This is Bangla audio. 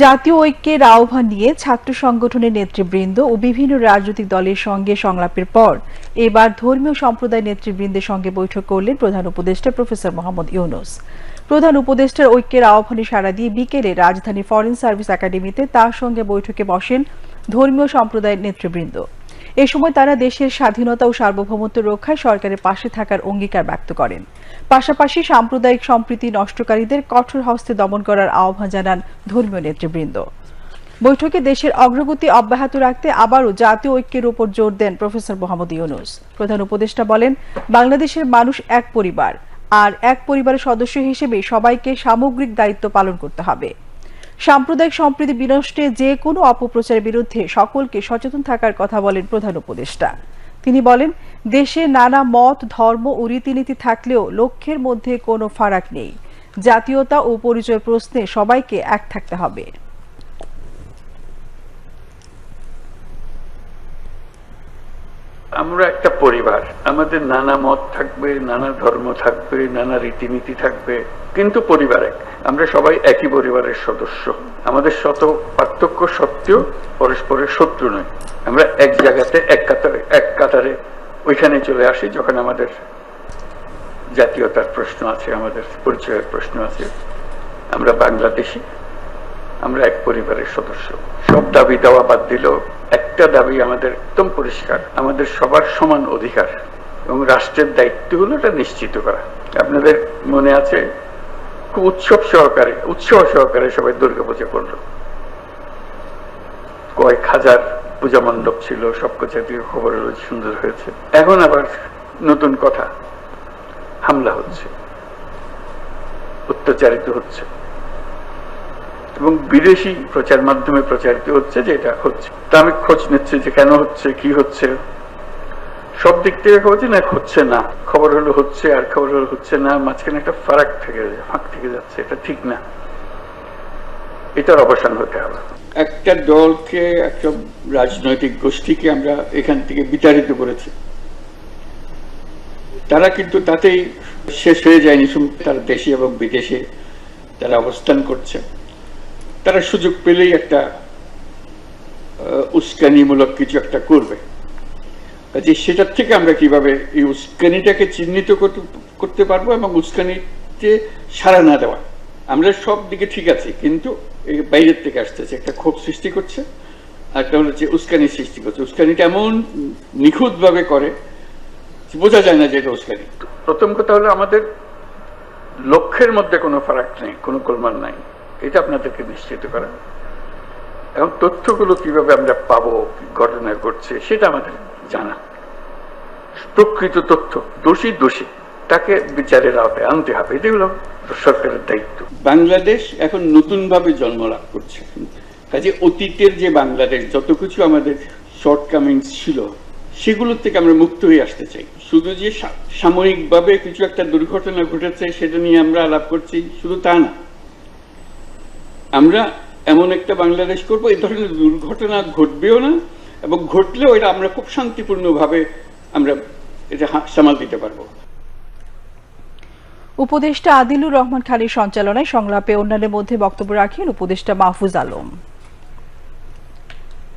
জাতীয় ঐক্যের আহ্বান নিয়ে ছাত্র সংগঠনের নেতৃবৃন্দ ও বিভিন্ন রাজনৈতিক দলের সঙ্গে সংলাপের পর এবার ধর্মীয় সম্প্রদায় নেতৃবৃন্দের সঙ্গে বৈঠক করলেন প্রধান উপদেষ্টা প্রফেসর মোহাম্মদ ইউনূস। প্রধান উপদেষ্টার ঐক্যের আহ্বানে সাড়া দিয়ে বিকেলে রাজধানীর ফরেন সার্ভিস একাডেমিতে তার সঙ্গে বৈঠকে বসেন ধর্মীয় সম্প্রদায়ের নেতৃবৃন্দ। এ সময় তারা দেশের স্বাধীনতা ও সার্বভৌমত্ব রক্ষায় সরকারের পাশে থাকার অঙ্গীকার ব্যক্ত করেন। পাশাপাশি সাম্প্রদায়িক সম্প্রীতি নষ্টকারীদের কঠোর হস্তে দমন করার আহ্বান জানান ধর্মীয় নেতৃবৃন্দ। বৈঠকে দেশের অগ্রগতি অব্যাহত রাখতে আবারও জাতীয় ঐক্যের উপর জোর দেন প্রফেসর মোহাম্মদ ইউনূস। প্রধান উপদেষ্টা বলেন, বাংলাদেশের মানুষ এক পরিবার, আর এক পরিবারের সদস্য হিসেবে সবাইকে সামগ্রিক দায়িত্ব পালন করতে হবে। সাম্প্রদায়িক সম্প্রীতি বিনষ্টে যে কোনো অপপ্রচারের বিরুদ্ধে সকলকে সচেতন থাকার কথা বলেন প্রধান উপদেষ্টা। তিনি বলেন, দেশে নানা মত, ধর্ম ও রীতিনীতি থাকলেও লক্ষ্যের মধ্যে কোনো ফারাক নেই। জাতীয়তা ও পরিচয় প্রশ্নে সবাইকে এক থাকতে হবে। আমরা একটা পরিবার, আমাদের নানা মত থাকবে, নানা ধর্ম থাকবে, নানা রীতিনীতি থাকবে, কিন্তু পরিবার এক। আমরা সবাই একই পরিবারের সদস্য। আমাদের শত পার্থক্য সত্ত্বেও পরস্পরের শত্রু নয়। আমরা এক জায়গাতে এক কাতারে ওইখানে চলে আসি যখন আমাদের জাতীয়তার প্রশ্ন আছে, আমাদের পরিচয়ের প্রশ্ন আছে। আমরা বাংলাদেশি, আমরা এক পরিবারের সদস্য। সব দাবি দেওয়া বাদ দিলেও একটা দাবি আমাদের একদম পরিষ্কার, আমাদের সবার সমান অধিকার এবং রাষ্ট্রের দায়িত্ব হলো এটা নিশ্চিত করা। আপনাদের মনে আছে, খুব উৎসব সহকারে সবাই দুর্গাপূজা করলো। কয়েক হাজার পূজা মণ্ডপ ছিল, সবকিছু খবর হলো সুন্দর হয়েছে। এখন আবার নতুন কথা, হামলা হচ্ছে, অত্যাচারিত হচ্ছে এবং বিদেশি প্রচার মাধ্যমে প্রচারিত হচ্ছে যে এটা হচ্ছে। তা আমি খোঁজ নিচ্ছি যে কেন হচ্ছে, কি হচ্ছে। সব দিক থেকে খবর না হচ্ছে না, খবর হলো হচ্ছে আর খবর হলো হচ্ছে না, মাঝখানে একটা ফাঁক থেকে যাচ্ছে। এটা ঠিক না, এটার অবসান হতে হবে। একটা দলকে, একটা রাজনৈতিক গোষ্ঠীকে আমরা এখান থেকে বিতাড়িত করেছি, তারা কিন্তু তাতেই শেষ হয়ে যায়নি। তারা দেশে এবং বিদেশে তারা অবস্থান করছে। তারা সুযোগ পেলেই একটা উস্কানিমূলক কিছু একটা করবে। যে সেটার থেকে আমরা কিভাবে এই উস্কানিটাকে চিহ্নিত করতে পারবো এবং উস্কানিতে সাড়া না দেওয়া। আমরা সব দিকে ঠিক আছি, কিন্তু বাইরের থেকে আসতেছে, একটা ক্ষোভ সৃষ্টি করছে, আর একটা হচ্ছে উস্কানি সৃষ্টি করছে। উস্কানিটা এমন নিখুঁত ভাবে করে বোঝা যায় না যে এটা উস্কানি। প্রথম কথা হলো, আমাদের লক্ষ্যের মধ্যে কোনো ফারাক নেই, কোনো গোলমাল নাই, এটা আপনাদেরকে নিশ্চিত করা। এবং তথ্যগুলো কিভাবে আমরা পাবো, ঘটনা ঘটছে সেটা আমাদের জানা। প্রকৃত তথ্য, দোষী তাকে বিচারের আওতায় আনতে হবে, এটাই হলো সরকারের দায়িত্ব। বাংলাদেশ এখন নতুন ভাবে জন্ম লাভ করছে। কাজে অতীতের যে বাংলাদেশ, যত কিছু আমাদের শর্টকামিংস ছিল, সেগুলোর থেকে আমরা মুক্ত হয়ে আসতে চাই। শুধু যে সাময়িকভাবে কিছু একটা দুর্ঘটনা ঘটেছে সেটা নিয়ে আমরা আলাপ করছি, শুধু তা না। আমরা এমন একটা বাংলাদেশ করবো, এই ধরনের দুর্ঘটনা ঘটবেও না, এবং ঘটলেও এটা আমরা খুব শান্তিপূর্ণভাবে আমরা এটা সামাল দিতে পারবো। উপদেষ্টা আদিলুর রহমান খানের সঞ্চালনায় সংলাপে অন্যান্যের মধ্যে বক্তব্য রাখেন উপদেষ্টা মাহফুজ আলম।